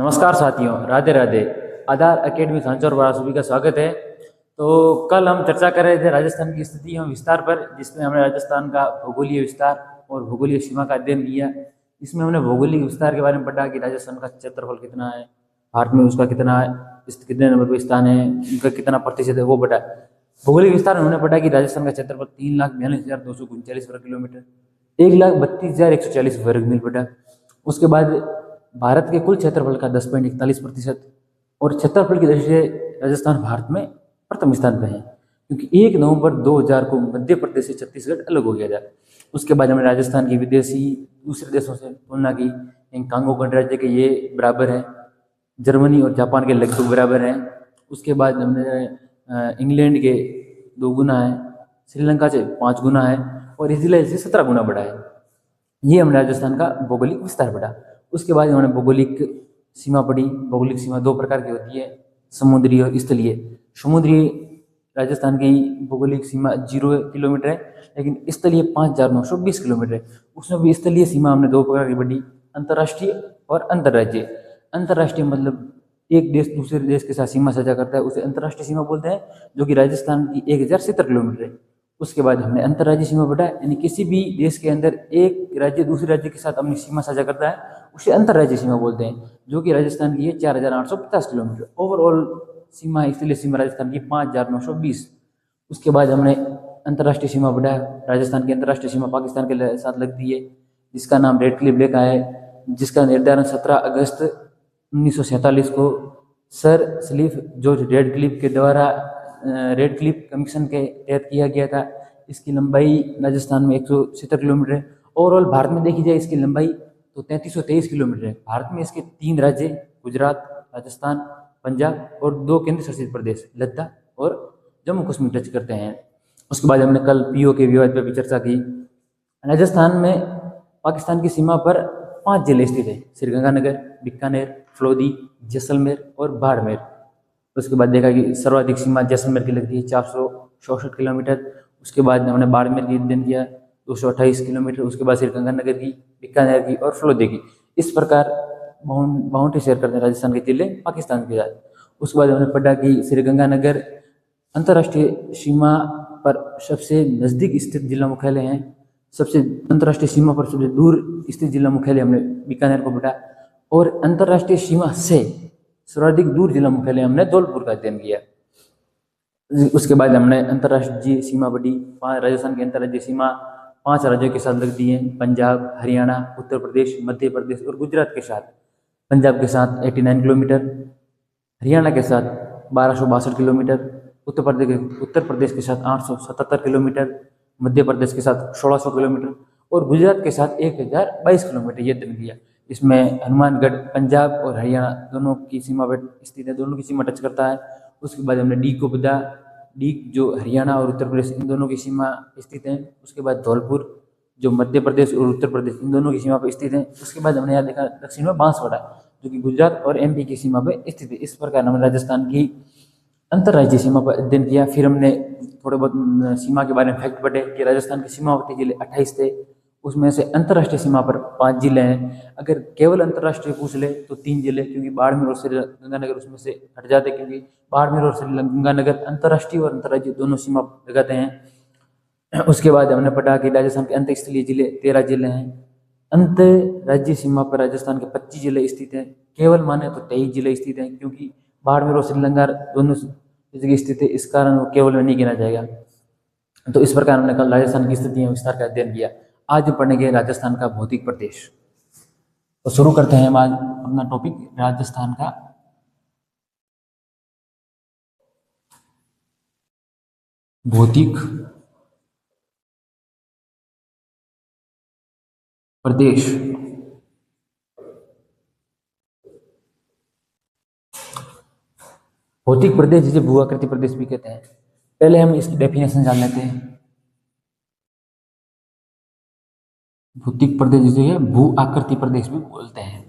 नमस्कार साथियों, राधे राधे। आधार एकेडमी सांचौर पर आप सभी का स्वागत है। तो कल हम चर्चा कर रहे थे राजस्थान की स्थिति एवं विस्तार पर, जिसमें हमने राजस्थान का भौगोलिक विस्तार और भौगोलिक सीमा का अध्ययन किया। इसमें हमने भौगोलिक विस्तार के बारे में पढ़ा कि राजस्थान का क्षेत्रफल कितना है, भारत में उसका कितने नंबर पर स्थान है, उनका कितना प्रतिशत है, वो पढ़ा। भौगोलिक विस्तार में हमने पढ़ा कि राजस्थान का क्षेत्रफल 3,42,239 वर्ग किलोमीटर, 1,32,140 वर्ग मील पड़ा। उसके बाद भारत के कुल क्षेत्रफल का 10.41% और क्षेत्रफल की दृष्टि से राजस्थान भारत में प्रथम स्थान पर है, क्योंकि 1 नवंबर 2000 को मध्य प्रदेश से छत्तीसगढ़ अलग हो गया था। उसके बाद हमने राजस्थान की विदेशी दूसरे देशों से तुलना की। कांगो गणराज्य के ये बराबर है, जर्मनी और जापान के लगभग बराबर हैं। उसके बाद हमने इंग्लैंड के 2 गुना है, श्रीलंका से 5 गुना है और इजराइल से 17 गुना बढ़ा है। ये हमने राजस्थान का भौगोलिक विस्तार पढ़ा। उसके बाद हमने भौगोलिक सीमा पढ़ी। भौगोलिक सीमा 2 प्रकार की होती है, समुद्री और स्थलीय। समुद्री राजस्थान की भौगोलिक सीमा 0 किलोमीटर है, लेकिन स्थलीय 5,920 किलोमीटर है। उसमें भी स्थलीय सीमा हमने 2 प्रकार की पढ़ी, अंतर्राष्ट्रीय और अंतर्राज्यीय। अंतर्राष्ट्रीय मतलब एक देश दूसरे देश के साथ सीमा साझा करता है, उसे अंतर्राष्ट्रीय सीमा बोलते हैं, जो कि राजस्थान की 1,070 किलोमीटर है। उसके बाद हमने अंतर्राज्यीय सीमा पढ़ा, यानी किसी भी देश के अंदर एक राज्य दूसरे राज्य के साथ अपनी सीमा साझा करता है, उसे अंतर्राज्यीय सीमा बोलते हैं, जो कि राजस्थान की है 4,850 किलोमीटर। ओवरऑल सीमा स्थलीय सीमा राजस्थान की 5,920। उसके बाद हमने अंतर्राष्ट्रीय सीमा पढ़ा। राजस्थान की अंतर्राष्ट्रीय सीमा पाकिस्तान के साथ लगती है, जिसका नाम रेड क्लिफ लेखा है, जिसका निर्धारण 17 अगस्त 1947 को सर स्लीफ जॉर्ज रेड क्लिफ के द्वारा रेड क्लिफ कमीशन के तहत किया गया था। इसकी लंबाई राजस्थान में 170 किलोमीटर है। ओवरऑल भारत में देखी जाए इसकी लंबाई तो 3323 किलोमीटर है। भारत में इसके 3 राज्य, गुजरात, राजस्थान, पंजाब और 2 केंद्र शासित प्रदेश, लद्दाख और जम्मू कश्मीर टच करते हैं। उसके बाद हमने कल पीओ के विवाद पर भी चर्चा की। राजस्थान में पाकिस्तान की सीमा पर 5 जिले स्थित है, श्रीगंगानगर, बीकानेर, फलोदी, जैसलमेर और बाड़मेर। उसके बाद देखा कि सर्वाधिक सीमा जैसलमेर की लगती है 464 किलोमीटर। उसके बाद हमने बाड़मेर की अध्ययन किया 228 किलोमीटर। उसके बाद श्रीगंगानगर की, बीकानेर की और फलोदी की। इस प्रकार बाउंड्री शेयर करते हैं राजस्थान के जिले पाकिस्तान के साथ। उसके बाद हमने पढ़ा कि श्रीगंगानगर अंतर्राष्ट्रीय सीमा पर सबसे नज़दीक स्थित जिला मुख्यालय है। सबसे अंतर्राष्ट्रीय सीमा पर सबसे दूर स्थित जिला मुख्यालय हमने बीकानेर को पढ़ा। और अंतर्राष्ट्रीय सीमा से सर्वाधिक दूर जिला मुख्यालय हमने धौलपुर का अध्ययन किया। उसके बाद हमने अंतर्राष्ट्रीय सीमा पढ़ी। राजस्थान की अंतर्राज्यीय सीमा 5 राज्यों के साथ लगती है, पंजाब, हरियाणा, उत्तर प्रदेश, मध्य प्रदेश और गुजरात के साथ। पंजाब के साथ 89 किलोमीटर, हरियाणा के साथ 1262 किलोमीटर, उत्तर प्रदेश के साथ 877 किलोमीटर, मध्य प्रदेश के साथ 1600 किलोमीटर और गुजरात के साथ 1022 किलोमीटर ये अध्ययन किया। इसमें हनुमानगढ़ पंजाब और हरियाणा दोनों की सीमा पर स्थित है, दोनों की सीमा टच करता है। उसके बाद हमने डी को पढ़ा। डी जो हरियाणा और उत्तर प्रदेश इन दोनों की सीमा स्थित है। उसके बाद धौलपुर जो मध्य प्रदेश और उत्तर प्रदेश इन दोनों की सीमा पर स्थित है। उसके बाद हमने यहाँ देखा दक्षिण में बांसवाड़ा, जो कि गुजरात और एमपी की सीमा पर स्थित है। इस प्रकार हमने राजस्थान की अंतर्राज्यीय सीमा पर अध्ययन किया। फिर हमने थोड़े बहुत सीमा के बारे में फैक्ट पढ़े कि राजस्थान के सीमावर्ती जिले 28 थे, उसमें से अंतर्राष्ट्रीय सीमा पर 5 जिले हैं। अगर केवल अंतर्राष्ट्रीय पूछ ले तो 3 जिले, क्योंकि बाड़मेर और श्रीगंगानगर उसमें से हट जाते, क्योंकि बाड़मेर और श्रीगंगानगर अंतर्राष्ट्रीय और अंतर्राज्यीय दोनों सीमा लगाते हैं। उसके बाद हमने पढ़ा कि राजस्थान के अंतस्थलीय जिले 13 जिले हैं। अंतर्राज्यीय सीमा पर राजस्थान के 25 जिले स्थित हैं। केवल माने तो 23 जिले स्थित हैं, क्योंकि बाड़मेर और श्रीलंका दोनों जगह स्थित है, इस कारण वो केवल में नहीं गिना जाएगा। तो इस प्रकार हमने कल राजस्थान की स्थिति एवं विस्तार का अध्ययन किया। आज पढ़ेंगे राजस्थान का भौतिक प्रदेश। तो शुरू करते हैं हम आज अपना टॉपिक राजस्थान का भौतिक प्रदेश। भौतिक प्रदेश जिसे भू आकृति प्रदेश भी कहते हैं। पहले हम इसकी डेफिनेशन जान लेते हैं। भौतिक प्रदेश जिसे है भू आकृति प्रदेश भी बोलते हैं।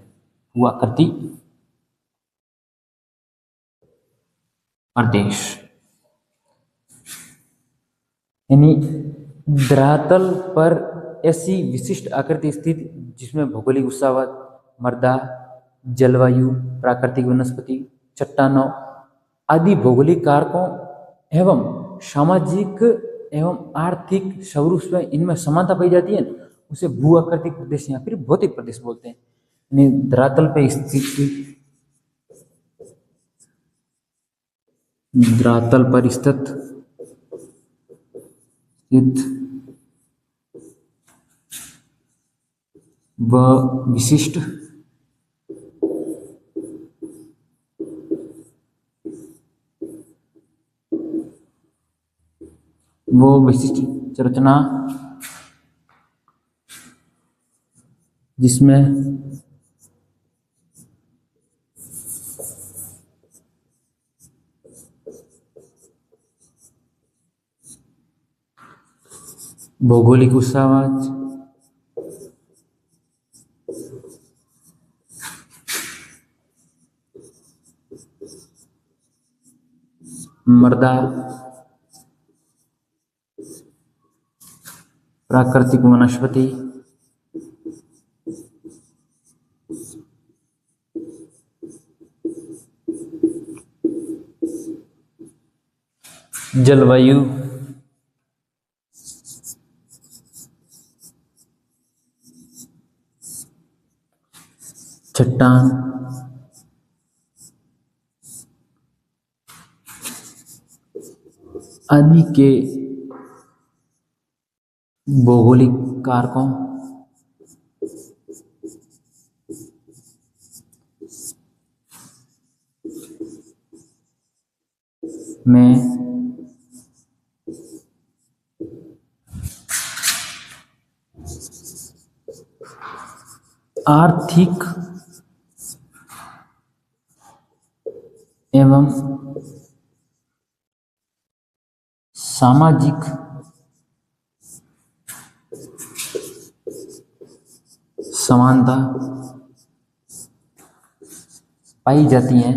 भू आकृति प्रदेश यानी धरातल पर ऐसी विशिष्ट आकृति स्थित जिसमें भौगोलिक उत्साहवाद, मृदा, जलवायु, प्राकृतिक वनस्पति, चट्टानों आदि भौगोलिक कारकों एवं सामाजिक एवं आर्थिक स्वरूप में इनमें समानता पाई जाती है, उसे भू आकृतिक प्रदेश या फिर भौतिक प्रदेश बोलते हैं। धरातल पे स्थित धरातल पर स्थित व विशिष्ट संरचना जिसमें भौगोलिक उत्साहवाद, मृदा, प्राकृतिक वनस्पति, जलवायु, चट्टान, आदि के भौगोलिक कारकों में आर्थिक एवं सामाजिक समानता पाई जाती है,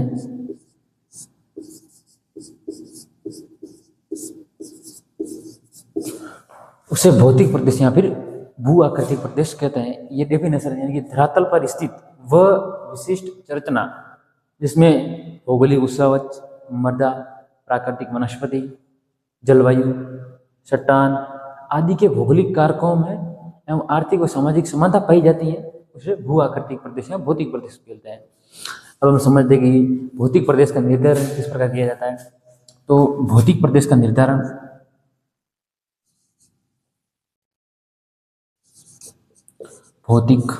उसे भौतिक प्रदेश या फिर भू आकृतिक प्रदेश कहते हैं। ये डेफिनेशन यानी कि धरातल पर स्थित व विशिष्ट संरचना जिसमें भौगोलिक उत्साहवच, मृदा, प्राकृतिक वनस्पति, जलवायु, चट्टान आदि के भौगोलिक कारकों में एवं आर्थिक व सामाजिक समानता पाई जाती है, उसे भू आकृतिक प्रदेश या भौतिक प्रदेश कहते हैं। अब हम समझते हैं कि भौतिक प्रदेश का निर्धारण किस प्रकार किया जाता है। तो भौतिक प्रदेश का निर्धारण भौतिक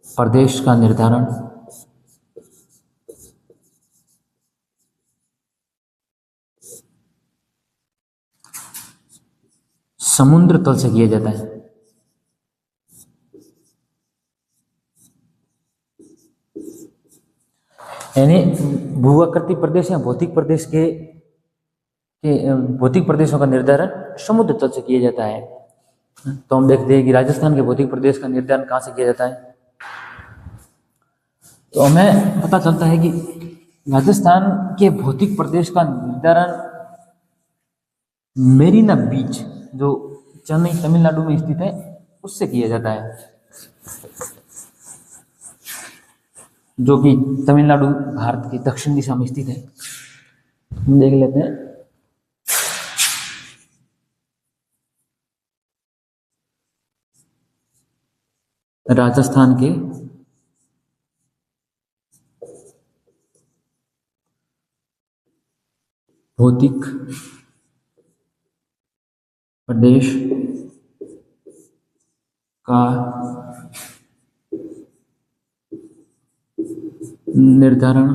प्रदेश का निर्धारण समुद्र तल से किया जाता है। यानी भूआकृतिक प्रदेश या भौतिक प्रदेश के भौतिक प्रदेशों का निर्धारण समुद्र तल से किया जाता है। तो हम देखते हैं कि राजस्थान के भौतिक प्रदेश का निर्धारण कहाँ से किया जाता है। तो हमें पता चलता है कि राजस्थान के भौतिक प्रदेश का निर्धारण मेरीना बीच जो चेन्नई तमिलनाडु में स्थित है उससे किया जाता है, जो कि तमिलनाडु भारत की दक्षिण दिशा में स्थित है। हम देख लेते हैं। राजस्थान के भौतिक प्रदेश का निर्धारण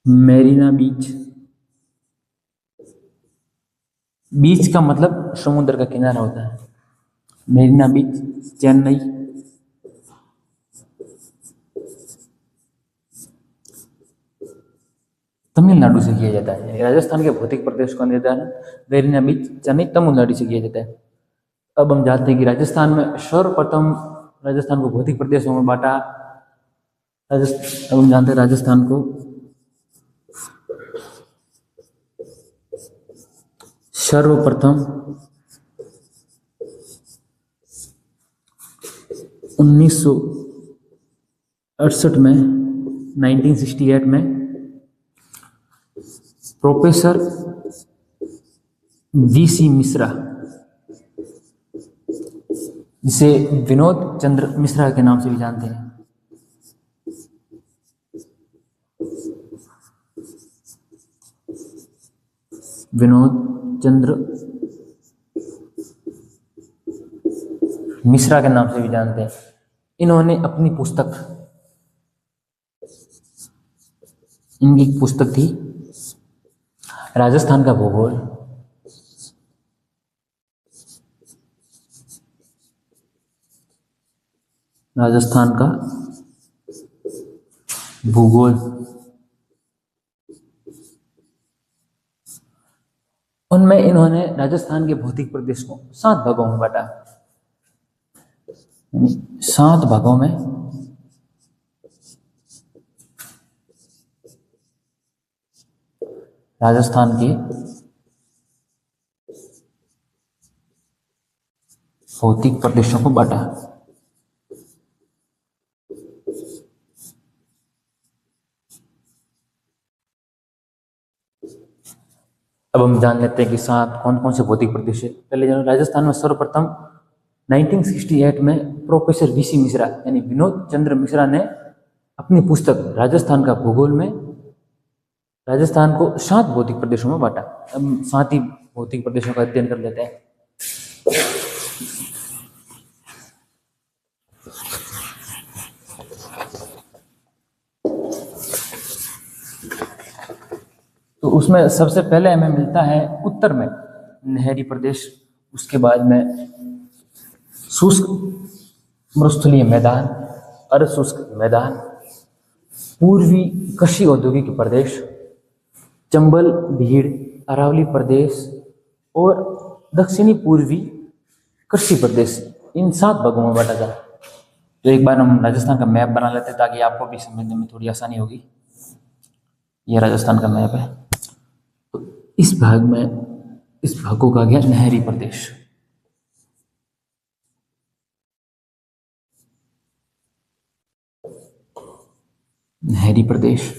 मेरीना बीच, बीच का मतलब समुद्र का किनारा होता है। मेरीना बीच चेन्नई तमिलनाडु से किया जाता है। राजस्थान के भौतिक प्रदेश का निर्धारण मेरीना बीच चेन्नई तमिलनाडु से किया जाता है। अब हम जानते हैं कि राजस्थान में सर्वप्रथम राजस्थान को भौतिक प्रदेशों में बांटा। अब हम जानते हैं राजस्थान को सर्वप्रथम 1968 में 1968 में प्रोफेसर वीसी मिश्रा, जिसे विनोद चंद्र मिश्रा के नाम से भी जानते हैं, विनोद चंद्र मिश्रा के नाम से भी जानते हैं, इन्होंने अपनी पुस्तक, इनकी पुस्तक थी राजस्थान का भूगोल, राजस्थान का भूगोल। उनमें इन्होंने राजस्थान के भौतिक प्रदेश को 7 भागों में बांटा, 7 भागों में राजस्थान के भौतिक प्रदेशों को बांटा। अब हम जान लेते हैं कि 7 कौन कौन से भौतिक प्रदेश है। पहले जानो, राजस्थान में सर्वप्रथम 1968 में प्रोफेसर वीसी मिश्रा यानी विनोद चंद्र मिश्रा ने अपनी पुस्तक राजस्थान का भूगोल में राजस्थान को 7 भौतिक प्रदेशों में बांटा। अब 7 ही भौतिक प्रदेशों का अध्ययन कर लेते हैं। तो उसमें सबसे पहले हमें मिलता है उत्तर में नहरी प्रदेश, उसके बाद में शुष्क मरुस्थलीय मैदान, अर्ध शुष्क मैदान, पूर्वी कृषि औद्योगिक प्रदेश, चंबल भीड़ अरावली प्रदेश और दक्षिणी पूर्वी कृषि प्रदेश। इन 7 भागों में बांटा था। तो एक बार हम राजस्थान का मैप बना लेते हैं ताकि आपको भी समझने में थोड़ी आसानी होगी। यह राजस्थान का मैप है। तो इस भाग में, इस भाग को कहा गया नहरी प्रदेश। नहरी प्रदेश,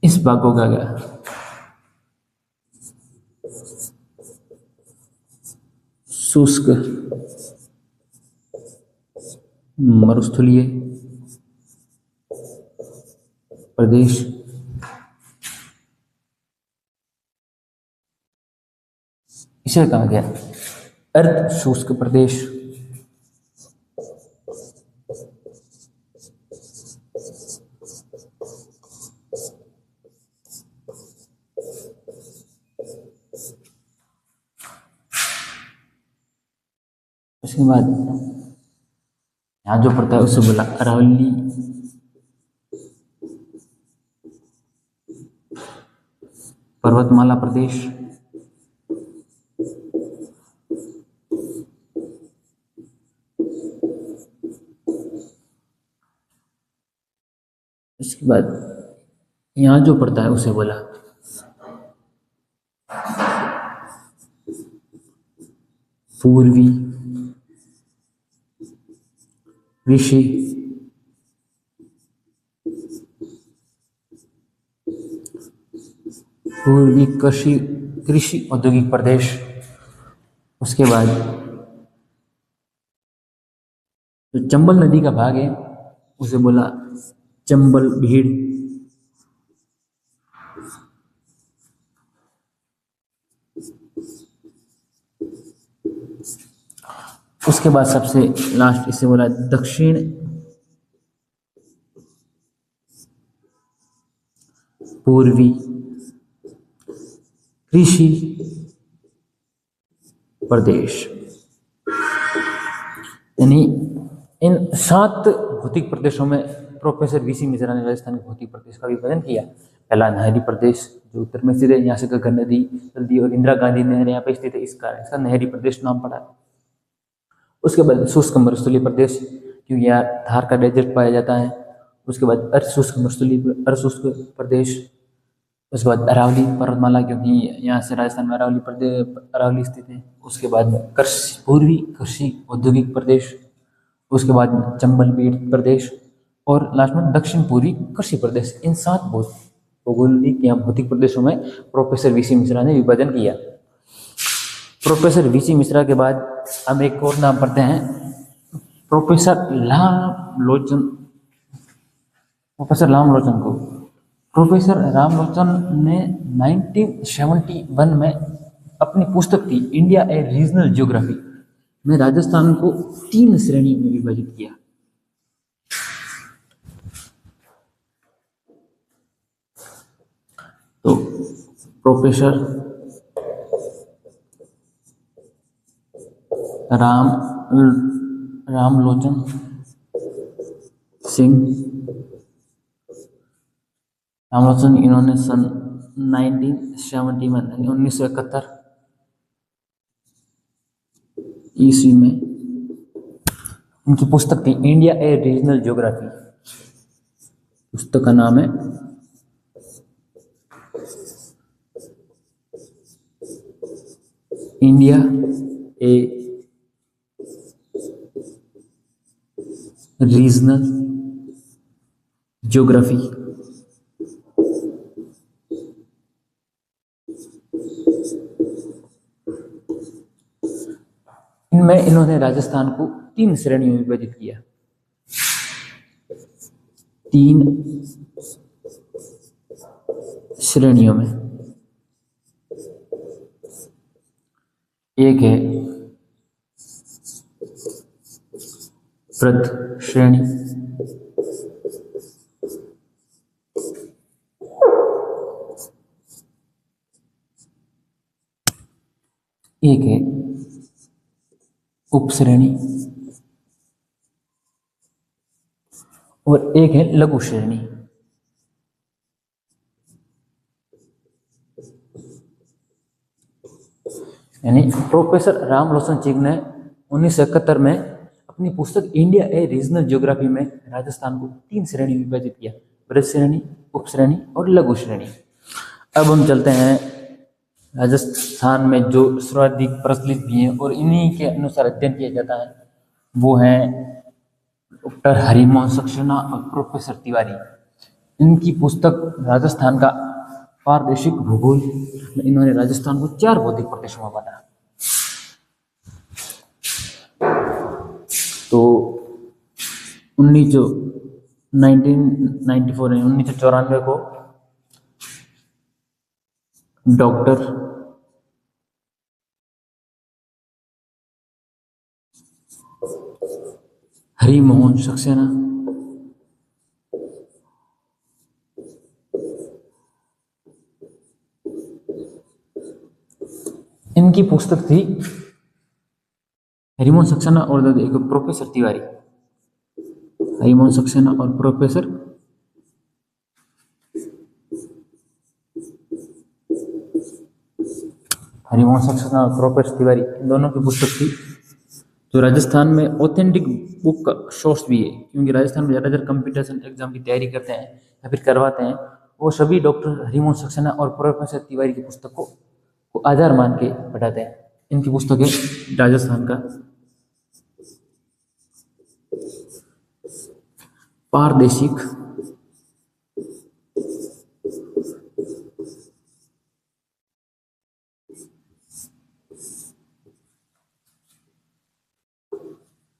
इस भाग को कहा गया शुष्क मरुस्थलीय प्रदेश। इसे कहा गया अर्ध शुष्क प्रदेश। उसके बाद यहाँ जो पड़ता है उसे बोला अरावली पर्वतमाला प्रदेश। इसके बाद यहाँ जो पड़ता है उसे बोला पूर्वी कृषि पूर्वी कृषि औद्योगिक प्रदेश। उसके बाद जो चंबल नदी का भाग है उसे बोला चंबल भीड़। उसके बाद सबसे लास्ट इसे बोला दक्षिण पूर्वी कृषि प्रदेश। यानी इन 7 भौतिक प्रदेशों में प्रोफेसर वीसी मिश्रा ने राजस्थान के भौतिक प्रदेश का विभाजन किया। पहला नहरी प्रदेश जो उत्तर में स्थित है, यहाँ से घग्गर नदी चलती है और इंदिरा गांधी नहर यहाँ पे स्थित है, इसका नहरी प्रदेश नाम पड़ा। उसके बाद शुष्क मरुस्थलीय प्रदेश, क्योंकि यहाँ थार का डेजर्ट पाया जाता है। उसके बाद अर्धशुष्क अर्धशुष्क प्रदेश, उसके बाद अरावली पर्वतमाला, क्योंकि यहाँ से राजस्थान में अरावली स्थित है। उसके बाद कृषि पूर्वी कृषि औद्योगिक प्रदेश, उसके बाद में चंबल पीठ प्रदेश और लास्ट में दक्षिण पूर्वी कृषि प्रदेश। इन 7 भौगोलिक या भौतिक प्रदेशों में प्रोफेसर वीसी मिश्रा ने विभाजन किया। प्रोफेसर वीसी मिश्रा के बाद हम एक और नाम पढ़ते हैं, प्रोफेसर रामलोचन को। प्रोफेसर रामलोचन ने 1971 में अपनी पुस्तक थी इंडिया ए रीजनल ज्योग्राफी में राजस्थान को 3 श्रेणियों में विभाजित किया। तो प्रोफेसर रामलोचन इन्होंने सन 1971 ईस्वी में उनकी पुस्तक थी इंडिया ए रीजनल ज्योग्राफी। पुस्तक का नाम है इंडिया ए रीजनल ज्योग्राफी। इनमें इन्होंने राजस्थान को 3 श्रेणियों में विभाजित किया। 3 श्रेणियों में, एक है प्रथ श्रेणी, एक है उपश्रेणी और एक है लघु श्रेणी। यानी प्रोफेसर रामलोचन चिग ने 1971 में अपनी पुस्तक इंडिया ए रीजनल ज्योग्राफी में राजस्थान को 3 श्रेणी में विभाजित किया, बृहद श्रेणी, उपश्रेणी और लघु श्रेणी। अब हम चलते हैं राजस्थान में जो सर्वाधिक प्रचलित भी हैं और इन्हीं के अनुसार अध्ययन किया जाता है, वो हैं डॉक्टर हरिमोहन सक्सेना और प्रोफेसर तिवारी। इनकी पुस्तक राजस्थान का पारदेशिक भूगोल, इन्होंने राजस्थान को 4 भौतिक प्रदेशों में बांटा। तो 1994 को डॉक्टर हरिमोहन सक्सेना इनकी पुस्तक थी हरिमोहन सक्सेना और एक प्रोफेसर तिवारी। हरिमोहन सक्सेना और प्रोफेसर तिवारी, इन दोनों की पुस्तक थी जो राजस्थान में ऑथेंटिक बुक का सोर्स भी है, क्योंकि राजस्थान में ज़्यादातर कंपटीशन एग्जाम की तैयारी करते हैं या फिर करवाते हैं, वो सभी डॉक्टर हरिमोहन सक्सेना और प्रोफेसर तिवारी की पुस्तक को आधार मान के पढ़ाते हैं। इनकी पुस्तक है राजस्थान का पारदेशिक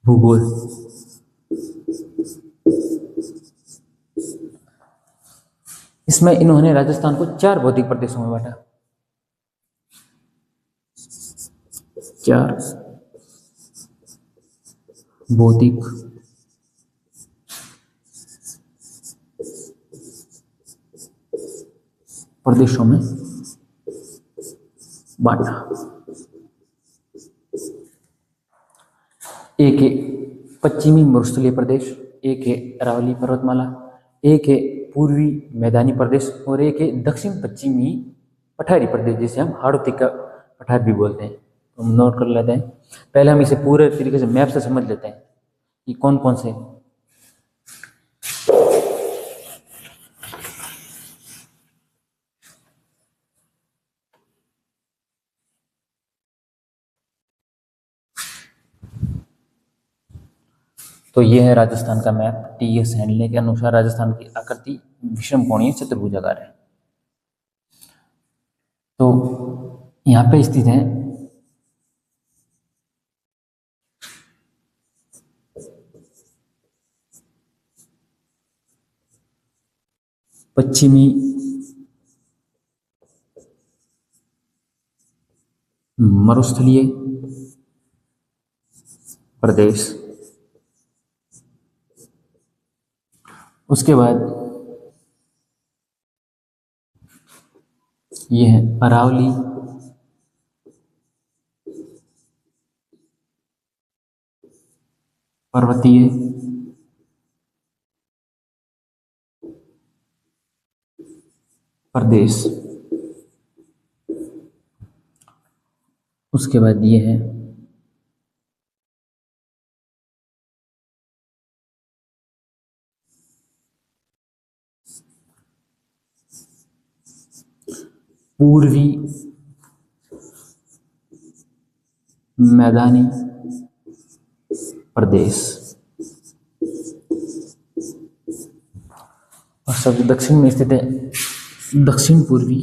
भूगोल। इसमें इन्होंने राजस्थान को 4 भौतिक प्रदेशों में बांटा। 4 भौतिक प्रदेशों में बांटा। एक है पश्चिमी मरुस्थलीय प्रदेश, एक है अरावली पर्वतमाला, एक है पूर्वी मैदानी प्रदेश और एक है दक्षिण पश्चिमी पठारी प्रदेश, जिसे हम हाड़ौती का पठार भी बोलते हैं। तो हम नोट कर लेते हैं। पहले हम इसे पूरे तरीके से मैप से समझ लेते हैं कि कौन कौन से तो ये है राजस्थान का मैप। TS हैंडले के अनुसार राजस्थान की आकृति विषम कोणीय चतुर्भुजाकार है। तो यहाँ पे स्थित है पश्चिमी मरुस्थलीय प्रदेश, उसके बाद ये है अरावली पर्वतीय प्रदेश, उसके बाद ये है पूर्वी मैदानी प्रदेश, और सबसे दक्षिण में स्थित है दक्षिण पूर्वी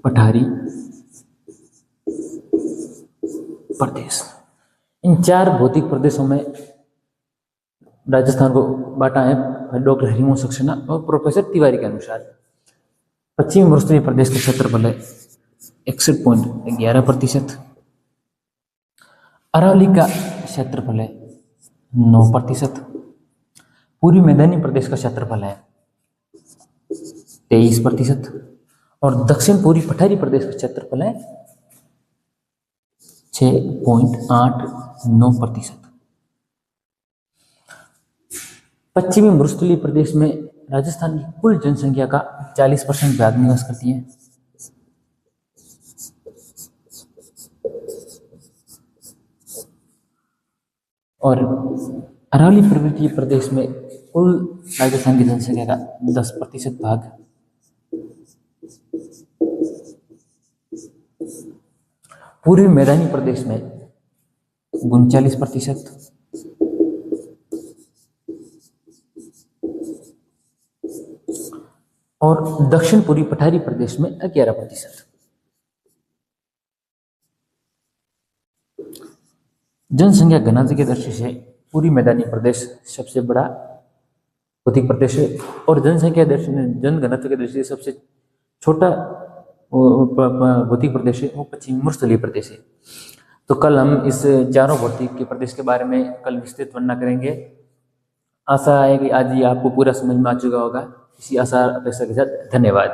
पठारी प्रदेश। इन 4 भौतिक प्रदेशों में राजस्थान को बांटा है डॉक्टर हरिमोहन सक्सेना और प्रोफेसर तिवारी के अनुसार। पश्चिमी मरुस्थलीय प्रदेश का क्षेत्रफल है 61.11%। अरावली का क्षेत्रफल है 9%। पूर्वी मैदानी प्रदेश का क्षेत्रफल है 23%। और दक्षिण पूर्वी पठारी प्रदेश का क्षेत्रफल है 6.89%। पश्चिमी मरुस्थलीय प्रदेश में राजस्थान की कुल जनसंख्या का 40% भाग निवास करती है। और अरावली पर्वतीय प्रदेश में कुल राजस्थान की जनसंख्या का 10% भाग। पूर्वी मैदानी प्रदेश में 39%। और दक्षिण पूर्वी पठारी प्रदेश में 11%। जनसंख्या घनत्व की दृष्टि से पूर्वी मैदानी प्रदेश सबसे बड़ा भौतिक प्रदेश है, और जनसंख्या जन घनत्व की दृष्टि से सबसे छोटा भौतिक प्रदेश है वो पश्चिमी मरुस्थलीय प्रदेश है। तो कल हम इस चारों भौतिक के प्रदेश के बारे में कल विस्तृत वर्णना करेंगे। आशा है कि आज ये आपको पूरा समझ में आ चुका होगा। इसी आशा अपेक्षा के साथ धन्यवाद।